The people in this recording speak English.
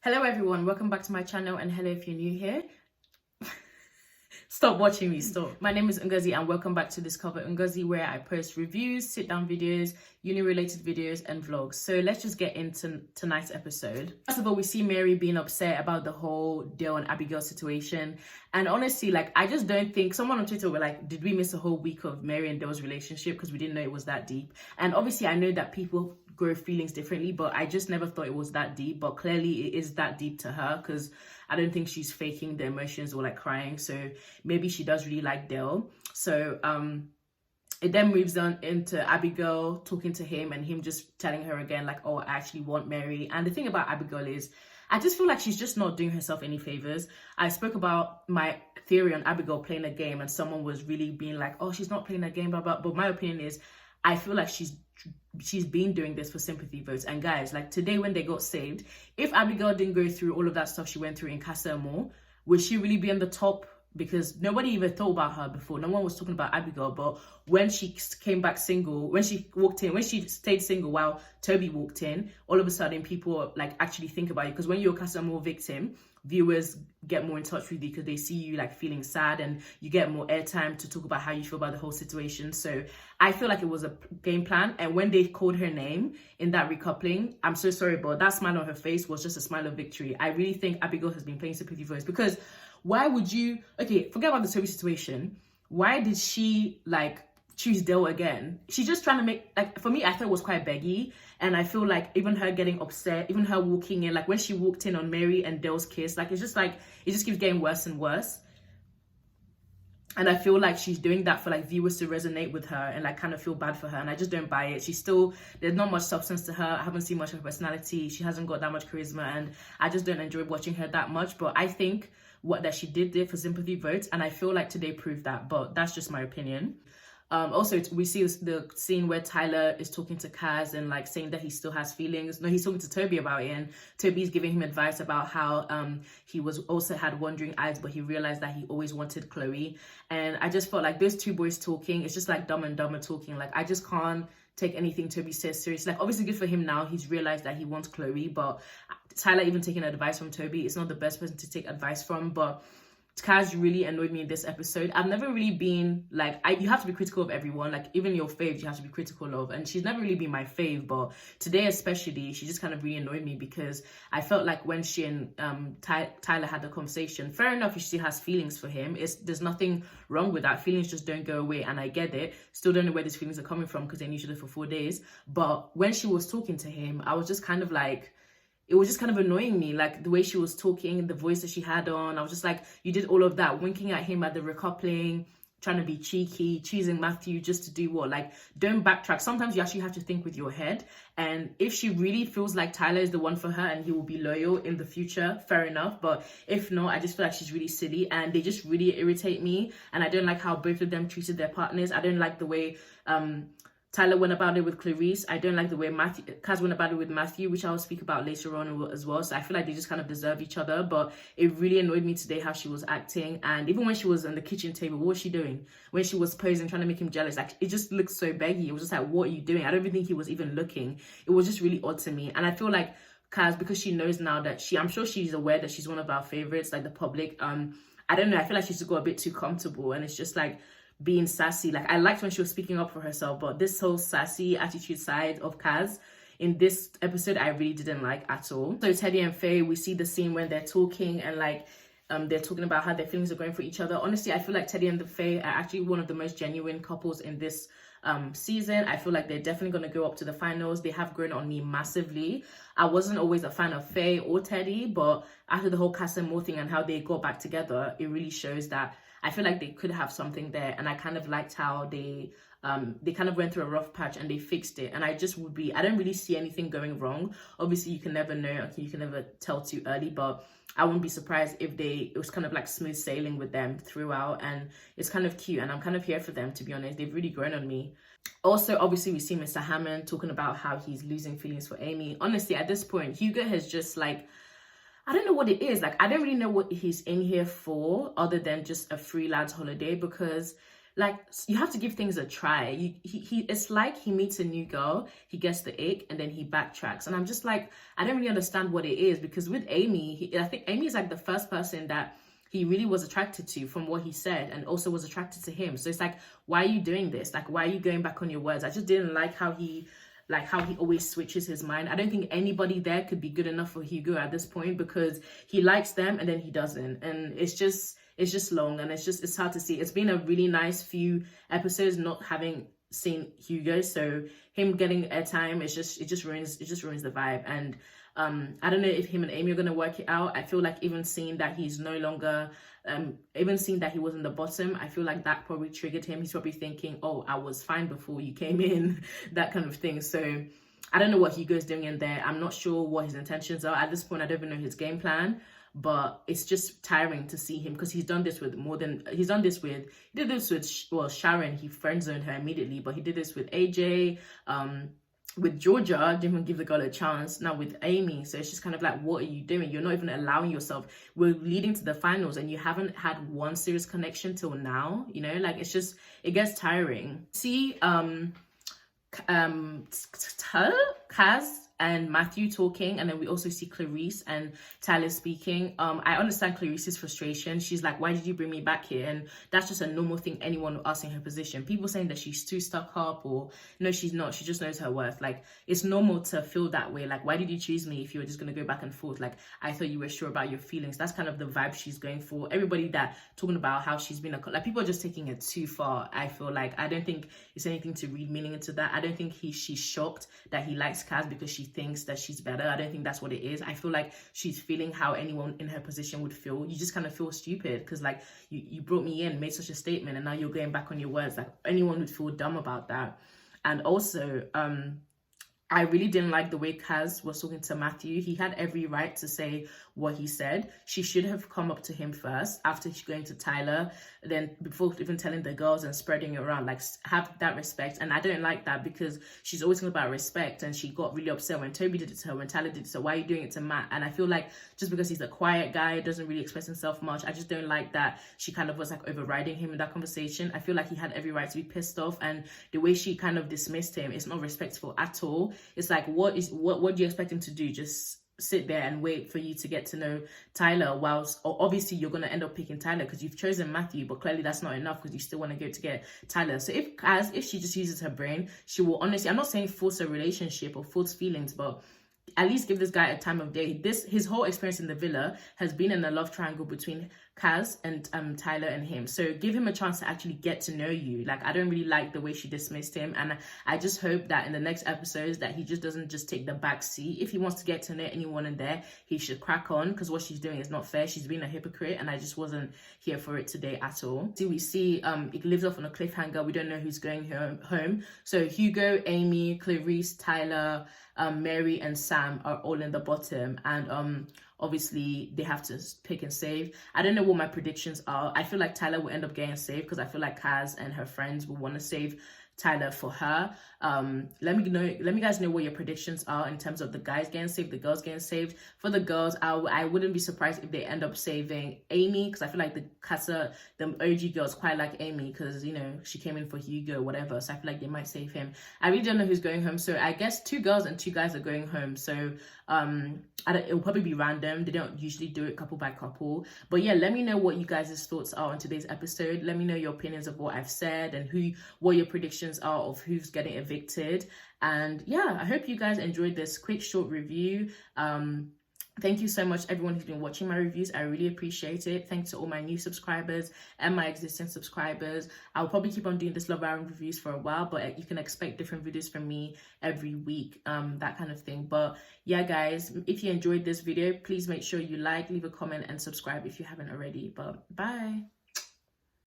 Hello everyone, welcome back to my channel, and hello if you're new here. Stop watching me, stop. My name is Ngozi and welcome back to Discover Ngozi, where I post reviews, sit down videos, uni related videos and vlogs. So let's just get into tonight's episode. First of all, we see Mary being upset about the whole Dale and Abigail situation. And honestly, I just don't think, someone on Twitter were like, did we miss a whole week of Mary and Dale's relationship because we didn't know it was that deep? And obviously I know that people grow feelings differently, but I just never thought it was that deep. But clearly it is that deep to her, because I don't think she's faking the emotions or crying. So maybe she does really like Dale. So it then moves on into Abigail talking to him and him just telling her again oh, I actually want Mary. And the thing about Abigail is I just feel like she's just not doing herself any favors. I spoke about my theory on Abigail playing a game, and someone was really being like, oh, she's not playing a game, blah, blah. But my opinion is I feel like she's been doing this for sympathy votes. And guys, today when they got saved, if Abigail didn't go through all of that stuff she went through in Casa Amor, would she really be on the top? Because nobody even thought about her before. No one was talking about Abigail. But when she came back single, when she walked in, when she stayed single while Toby walked in, all of a sudden people actually think about you. Because when you're a Casa Amor victim, viewers get more in touch with you because they see you feeling sad, and you get more airtime to talk about how you feel about the whole situation. So I feel like it was a game plan. And when they called her name in that recoupling, I'm so sorry, but that smile on her face was just a smile of victory. I really think Abigail has been playing sympathy voice, because why would you, okay, forget about the Toby situation. Why did she choose Dale again? She's just trying to make, for me, I thought it was quite beggy. And I feel even her getting upset, even her walking in, when she walked in on Mary and Dale's kiss, it just keeps getting worse and worse. And I feel like she's doing that for viewers to resonate with her and kind of feel bad for her. And I just don't buy it. She's still, there's not much substance to her. I haven't seen much of her personality. She hasn't got that much charisma, and I just don't enjoy watching her that much. But I think that she did for sympathy votes, and I feel like today proved that. But that's just my opinion. Also, we see the scene where Tyler is talking to Kaz and saying that he still has feelings. No, he's talking to Toby about it, and Toby's giving him advice about how he was also had wandering eyes, but he realized that he always wanted Chloe. And I just felt those two boys talking, it's just Dumb and Dumber talking. I just can't take anything Toby says seriously. Obviously good for him now, he's realized that he wants Chloe, but Tyler even taking advice from Toby, it's not the best person to take advice from. But Kaz really annoyed me in this episode. I've never really been you have to be critical of everyone, even your faves you have to be critical of, and she's never really been my fave, but today especially she just kind of really annoyed me, because I felt when she and Tyler had the conversation, fair enough, she still has feelings for him, there's nothing wrong with that, feelings just don't go away, and I get it. Still don't know where these feelings are coming from, because they knew each other for 4 days. But when she was talking to him, I was just kind of it was just kind of annoying me, the way she was talking, the voice that she had on. I was just you did all of that, winking at him at the recoupling, trying to be cheeky, choosing Matthew just to do what? Don't backtrack. Sometimes you actually have to think with your head. And if she really feels like Tyler is the one for her and he will be loyal in the future, fair enough. But if not, I just feel she's really silly, and they just really irritate me. And I don't like how both of them treated their partners. I don't like the way Tyler went about it with Clarisse. I don't like the way Kaz went about it with Matthew, which I'll speak about later on as well. So I feel they just kind of deserve each other. But it really annoyed me today how she was acting. And even when she was on the kitchen table, what was she doing? When she was posing, trying to make him jealous, it just looked so beggy. It was just what are you doing? I don't even think he was even looking. It was just really odd to me. And I feel Kaz, because she knows now that I'm sure she's aware that she's one of our favorites, the public. I don't know. I feel she just got a bit too comfortable, and it's just being sassy. I liked when she was speaking up for herself, but this whole sassy attitude side of Kaz in this episode I really didn't like at all. So Teddy and Faye, we see the scene when they're talking and they're talking about how their feelings are going for each other. Honestly, I feel Teddy and Faye are actually one of the most genuine couples in this season. I feel they're definitely going to go up to the finals. They have grown on me massively. I wasn't always a fan of Faye or Teddy, but after the whole Casa Amor thing and how they got back together, it really shows that I feel they could have something there. And I kind of liked how they kind of went through a rough patch and they fixed it. And I don't really see anything going wrong. Obviously, you can never know, you can never tell too early, but I wouldn't be surprised if it was kind of smooth sailing with them throughout. And it's kind of cute, and I'm kind of here for them, to be honest. They've really grown on me. Also, obviously, we see Mr. Hammond talking about how he's losing feelings for Amy. Honestly, at this point, Hugo has just I don't know what it is. I don't really know what he's in here for, other than just a freelance holiday, because like, you have to give things a try. It's like he meets a new girl, he gets the ick, and then he backtracks. And I'm just like, I don't really understand what it is, because with Amy, I think Amy is like the first person that he really was attracted to from what he said, and also was attracted to him. So it's like, why are you doing this? Like, why are you going back on your words? I just didn't like how he always switches his mind. I don't think anybody there could be good enough for Hugo at this point, because he likes them and then he doesn't. And it's just long, and it's hard to see. It's been a really nice few episodes not having seen Hugo, so him getting airtime, it just ruins the vibe. And I don't know if him and Amy are gonna work it out. I feel like even seeing that he's no longer even seeing that he was in the bottom, I feel like that probably triggered him. He's probably thinking, oh, I was fine before you came in, that kind of thing. So I don't know what Hugo's doing in there. I'm not sure what his intentions are. At this point, I don't even know his game plan. But it's just tiring to see him, because he did this with Sharon. He friend zoned her immediately, but he did this with AJ, with Georgia, didn't even give the girl a chance. Now with Amy, so it's just kind of like, what are you doing? You're not even allowing yourself. We're leading to the finals and you haven't had one serious connection till now, you know, like, it's just, it gets tiring. See Kaz and Matthew talking, and then we also see Clarisse and Tyler speaking. I understand Clarisse's frustration. She's like, why did you bring me back here? And that's just a normal thing anyone would ask in her position. People saying that she's too stuck up, or no, she's not, she just knows her worth. Like, it's normal to feel that way. Like, why did you choose me if you were just gonna go back and forth? Like, I thought you were sure about your feelings. That's kind of the vibe she's going for. Everybody that talking about how she's been like, people are just taking it too far. I feel like, I don't think it's anything to read meaning into that. I don't think she's shocked that he likes Kaz because she thinks that she's better. I don't think that's what it is. I feel like she's feeling how anyone in her position would feel. You just kind of feel stupid, because like, you brought me in, made such a statement, and now you're going back on your words. Like, anyone would feel dumb about that. And also I really didn't like the way Kaz was talking to Matthew. He had every right to say what he said. She should have come up to him first after going to Tyler, then before even telling the girls and spreading it around. Like, have that respect. And I don't like that, because she's always talking about respect, and she got really upset when Toby did it to her, when Tyler did it. So why are you doing it to Matt? And I feel like just because he's a quiet guy, doesn't really express himself much, I just don't like that she kind of was like overriding him in that conversation. I feel like he had every right to be pissed off, and the way she kind of dismissed him is not respectful at all. It's like, what do you expect him to do? Just sit there and wait for you to get to know Tyler, whilst obviously you're going to end up picking Tyler because you've chosen Matthew, but clearly that's not enough because you still want to go to get Tyler. So if she just uses her brain, she will honestly, I'm not saying force a relationship or force feelings, but at least give this guy a time of day. His whole experience in the villa has been in a love triangle between Kaz and Tyler and him. So give him a chance to actually get to know you. Like, I don't really like the way she dismissed him, and I just hope that in the next episodes that he just doesn't just take the back seat. If he wants to get to know anyone in there, he should crack on, because what she's doing is not fair. She's being a hypocrite, and I just wasn't here for it today at all. See, we see it lives off on a cliffhanger. We don't know who's going home. So Hugo, Amy, Clarisse, Tyler, Mary and Sam are all in the bottom, and obviously they have to pick and save. I don't know what my predictions are. I feel like Tyler will end up getting saved, because I feel like Kaz and her friends will want to save Tyler for her. Let me guys know what your predictions are in terms of the guys getting saved, the girls getting saved. For the girls, I wouldn't be surprised if they end up saving Amy, because I feel like the OG girls quite like Amy, because, you know, she came in for Hugo or whatever, so I feel like they might save him. I really don't know who's going home, so I guess 2 girls and 2 guys are going home. So it will probably be random. They don't usually do it couple by couple. But yeah, let me know what you guys' thoughts are on today's episode. Let me know your opinions of what I've said, and what your predictions are of who's getting evicted. And yeah, I hope you guys enjoyed this quick short review. Thank you so much, everyone who's been watching my reviews. I really appreciate it. Thanks to all my new subscribers and my existing subscribers. I'll probably keep on doing this Love Island reviews for a while, but you can expect different videos from me every week, that kind of thing. But yeah, guys, if you enjoyed this video, please make sure you like, leave a comment, and subscribe if you haven't already. But bye.